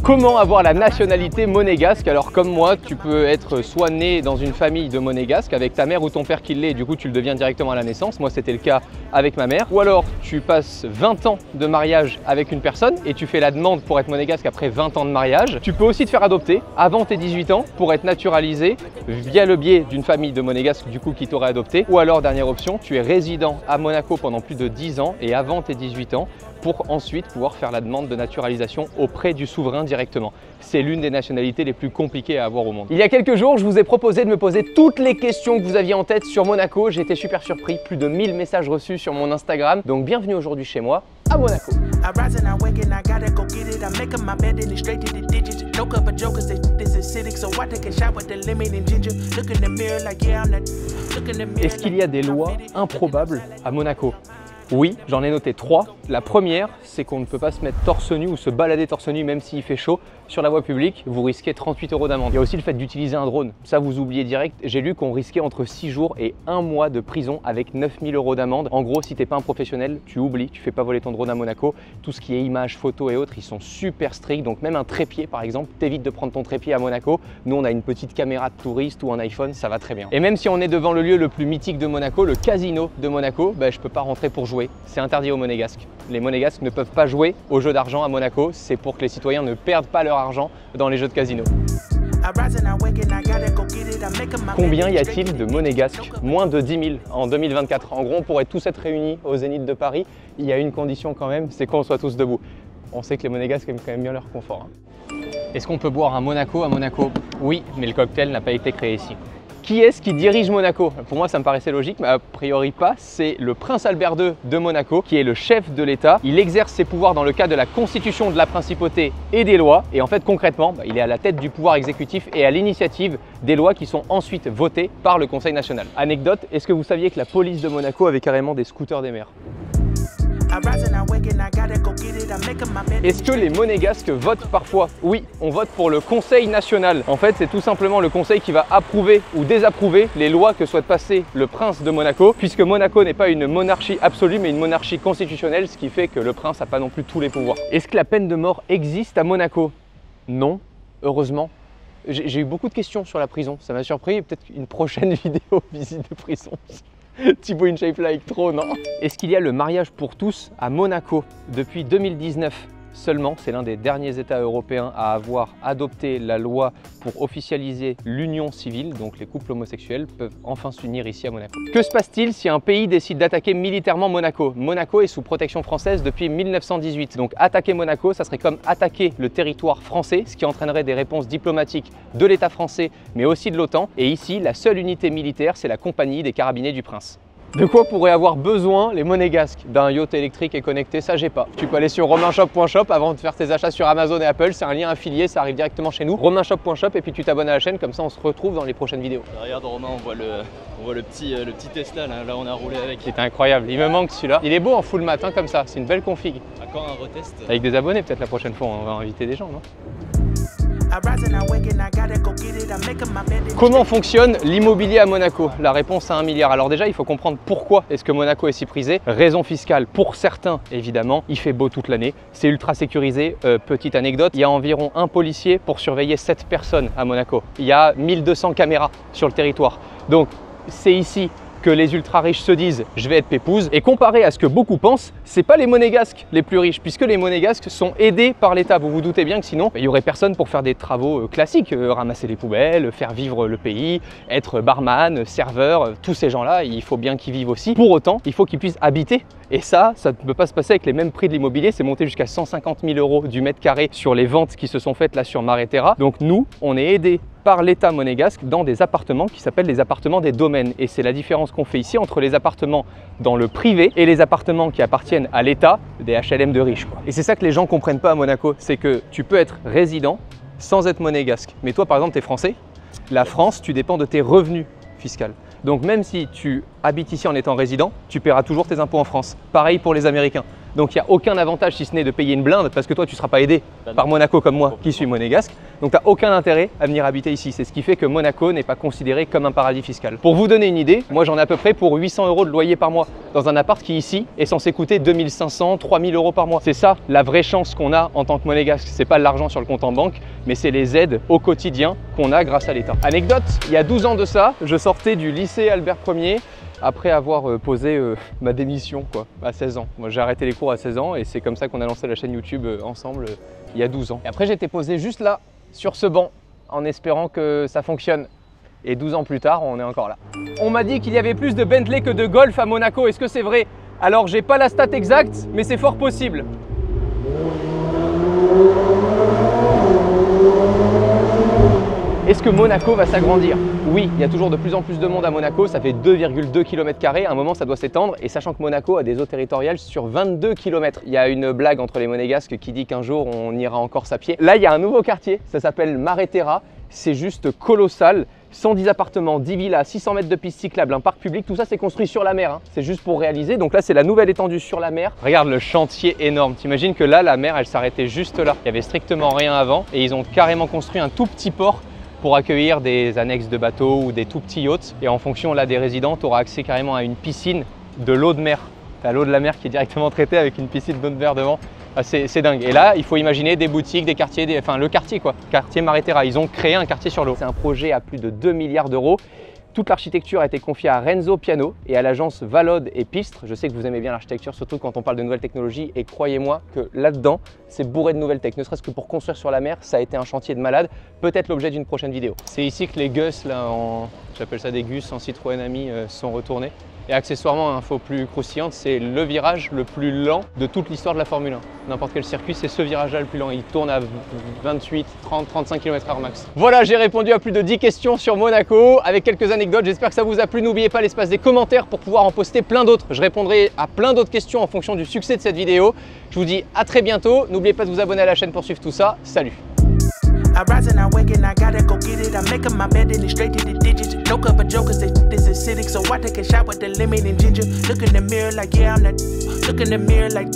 Comment avoir la nationalité monégasque? Alors comme moi, tu peux être soit né dans une famille de monégasques avec ta mère ou ton père qui l'est, et du coup tu le deviens directement à la naissance. Moi c'était le cas avec ma mère. Ou alors tu passes 20 ans de mariage avec une personne et tu fais la demande pour être monégasque après 20 ans de mariage. Tu peux aussi te faire adopter avant tes 18 ans pour être naturalisé via le biais d'une famille de monégasques du coup qui t'aurait adopté. Ou alors dernière option, tu es résident à Monaco pendant plus de 10 ans et avant tes 18 ans pour ensuite pouvoir faire la demande de naturalisation auprès du souverain directement. C'est l'une des nationalités les plus compliquées à avoir au monde. Il y a quelques jours, je vous ai proposé de me poser toutes les questions que vous aviez en tête sur Monaco. J'ai été super surpris, plus de 1000 messages reçus sur mon Instagram. Donc bienvenue aujourd'hui chez moi à Monaco. Est-ce qu'il y a des lois improbables à Monaco? Oui, j'en ai noté 3. La première, c'est qu'on ne peut pas se mettre torse nu ou se balader torse nu même s'il fait chaud sur la voie publique. Vous risquez 38 € d'amende. Il y a aussi le fait d'utiliser un drone. Ça, vous oubliez direct. J'ai lu qu'on risquait entre 6 jours et 1 mois de prison avec 9000 € d'amende. En gros, si t'es pas un professionnel, tu oublies, tu fais pas voler ton drone à Monaco. Tout ce qui est images, photos et autres, ils sont super stricts. Donc même un trépied, par exemple, t'évites de prendre ton trépied à Monaco. Nous, on a une petite caméra de touriste ou un iPhone, ça va très bien. Et même si on est devant le lieu le plus mythique de Monaco, le casino de Monaco, je peux pas rentrer pour jouer. C'est interdit aux monégasques. Les monégasques ne peuvent pas jouer aux jeux d'argent à Monaco. C'est pour que les citoyens ne perdent pas leur argent dans les jeux de casino. Combien y a-t-il de monégasques? Moins de 10 000 en 2024. En gros, on pourrait tous être réunis au Zénith de Paris. Il y a une condition quand même, c'est qu'on soit tous debout. On sait que les monégasques aiment quand même bien leur confort. Est-ce qu'on peut boire un Monaco à Monaco? Oui, mais le cocktail n'a pas été créé ici. Qui est-ce qui dirige Monaco? Pour moi, ça me paraissait logique, mais a priori pas. C'est le prince Albert II de Monaco, qui est le chef de l'État. Il exerce ses pouvoirs dans le cadre de la constitution de la principauté et des lois. Et en fait, concrètement, il est à la tête du pouvoir exécutif et à l'initiative des lois qui sont ensuite votées par le Conseil national. Anecdote, est-ce que vous saviez que la police de Monaco avait carrément des scooters des mers? Est-ce que les monégasques votent parfois? Oui, on vote pour le Conseil national. En fait, c'est tout simplement le Conseil qui va approuver ou désapprouver les lois que souhaite passer le prince de Monaco, puisque Monaco n'est pas une monarchie absolue, mais une monarchie constitutionnelle, ce qui fait que le prince n'a pas non plus tous les pouvoirs. Est-ce que la peine de mort existe à Monaco? Non, heureusement. J'ai eu beaucoup de questions sur la prison, ça m'a surpris. Peut-être une prochaine vidéo visite de prison. Thibaut InShape like trop, non? Est-ce qu'il y a le mariage pour tous à Monaco? Depuis 2019 seulement, c'est l'un des derniers États européens à avoir adopté la loi pour officialiser l'union civile, donc les couples homosexuels peuvent enfin s'unir ici à Monaco. Que se passe-t-il si un pays décide d'attaquer militairement Monaco? Monaco est sous protection française depuis 1918, donc attaquer Monaco, ça serait comme attaquer le territoire français, ce qui entraînerait des réponses diplomatiques de l'État français, mais aussi de l'OTAN. Et ici, la seule unité militaire, c'est la compagnie des carabiniers du prince. De quoi pourraient avoir besoin les monégasques? D'un yacht électrique et connecté, ça j'ai pas. Tu peux aller sur romainshop.shop avant de faire tes achats sur Amazon et Apple, c'est un lien affilié, ça arrive directement chez nous. romainshop.shop et puis tu t'abonnes à la chaîne, comme ça on se retrouve dans les prochaines vidéos. Regarde Romain, on voit le petit Tesla là on a roulé avec. C'est incroyable, il me manque celui-là. Il est beau en full matin comme ça, c'est une belle config. À quand un retest? Avec des abonnés peut-être la prochaine fois, on va inviter des gens, non? Comment fonctionne l'immobilier à Monaco? La réponse à 1 milliard. Alors déjà, il faut comprendre pourquoi est-ce que Monaco est si prisé. Raison fiscale pour certains, évidemment. Il fait beau toute l'année. C'est ultra sécurisé. Petite anecdote, il y a environ un policier pour surveiller 7 personnes à Monaco. Il y a 1200 caméras sur le territoire. Donc, c'est ici que les ultra riches se disent je vais être pépouze. Et comparé à ce que beaucoup pensent, c'est pas les monégasques les plus riches, puisque les monégasques sont aidés par l'État. Vous vous doutez bien que sinon il y aurait personne pour faire des travaux classiques, ramasser les poubelles, faire vivre le pays, être barman, serveur, tous ces gens-là, il faut bien qu'ils vivent aussi. Pour autant, il faut qu'ils puissent habiter. Et ça ne peut pas se passer avec les mêmes prix de l'immobilier. C'est monté jusqu'à 150 000 € du mètre carré sur les ventes qui se sont faites là sur Maretera. Donc nous, on est aidés par l'État monégasque dans des appartements qui s'appellent les appartements des domaines. Et c'est la différence qu'on fait ici entre les appartements dans le privé et les appartements qui appartiennent à l'État, des HLM de riches, quoi. Et c'est ça que les gens ne comprennent pas à Monaco, c'est que tu peux être résident sans être monégasque. Mais toi, par exemple, tu es français. La France, tu dépends de tes revenus fiscaux. Donc même si tu habites ici en étant résident, tu paieras toujours tes impôts en France. Pareil pour les Américains. Donc il n'y a aucun avantage si ce n'est de payer une blinde parce que toi tu ne seras pas aidé par Monaco comme moi qui suis monégasque. Donc tu n'as aucun intérêt à venir habiter ici. C'est ce qui fait que Monaco n'est pas considéré comme un paradis fiscal. Pour vous donner une idée, moi j'en ai à peu près pour 800 € de loyer par mois dans un appart qui ici est censé coûter 2500, 3000 € par mois. C'est ça la vraie chance qu'on a en tant que monégasque. C'est pas l'argent sur le compte en banque, mais c'est les aides au quotidien qu'on a grâce à l'État. Anecdote, il y a 12 ans de ça, je sortais du lycée Albert Ier après avoir posé ma démission à 16 ans. Moi j'ai arrêté les cours à 16 ans et c'est comme ça qu'on a lancé la chaîne YouTube ensemble il y a 12 ans. Et après j'étais posé juste là, sur ce banc, en espérant que ça fonctionne. Et 12 ans plus tard, on est encore là. On m'a dit qu'il y avait plus de Bentley que de Golf à Monaco, est-ce que c'est vrai? Alors j'ai pas la stat exacte, mais c'est fort possible. Est-ce que Monaco va s'agrandir? Oui, il y a toujours de plus en plus de monde à Monaco, ça fait 2,2 km², à un moment ça doit s'étendre, et sachant que Monaco a des eaux territoriales sur 22 km. Il y a une blague entre les monégasques qui dit qu'un jour on ira en Corse à pied. Là il y a un nouveau quartier, ça s'appelle Mare Terra, c'est juste colossal, 110 appartements, 10 villas, 600 mètres de pistes cyclables, un parc public, tout ça c'est construit sur la mer, hein. C'est juste pour réaliser, donc là c'est la nouvelle étendue sur la mer. Regarde le chantier énorme, t'imagines que là la mer elle s'arrêtait juste là, il y avait strictement rien avant, et ils ont carrément construit un tout petit port pour accueillir des annexes de bateaux ou des tout petits yachts. Et en fonction là des résidents, tu auras accès carrément à une piscine de l'eau de mer. Tu as l'eau de la mer qui est directement traitée avec une piscine d'eau de mer devant. Ah, c'est dingue. Et là, il faut imaginer des boutiques, des quartiers, enfin le quartier quoi, quartier Mare Terra. Ils ont créé un quartier sur l'eau. C'est un projet à plus de 2 milliards d'euros. Toute l'architecture a été confiée à Renzo Piano et à l'agence Valode et Pistre. Je sais que vous aimez bien l'architecture, surtout quand on parle de nouvelles technologies. Et croyez-moi que là-dedans, c'est bourré de nouvelles tech. Ne serait-ce que pour construire sur la mer, ça a été un chantier de malade. Peut-être l'objet d'une prochaine vidéo. C'est ici que les Gus, là, j'appelle ça des Gus en Citroën Ami, sont retournés. Et accessoirement, info plus croustillante, c'est le virage le plus lent de toute l'histoire de la Formule 1. N'importe quel circuit, c'est ce virage-là le plus lent. Il tourne à 28, 30, 35 km/h max. Voilà, j'ai répondu à plus de 10 questions sur Monaco avec quelques anecdotes. J'espère que ça vous a plu. N'oubliez pas l'espace des commentaires pour pouvoir en poster plein d'autres. Je répondrai à plein d'autres questions en fonction du succès de cette vidéo. Je vous dis à très bientôt. N'oubliez pas de vous abonner à la chaîne pour suivre tout ça. Salut! I rise and I wake and I gotta go get it. I'm making my bed and it's straight to the digits. No cup of jokers, this acidic. So I take a shot with the lemon and ginger. Look in the mirror like, yeah, I'm that. Look in the mirror like.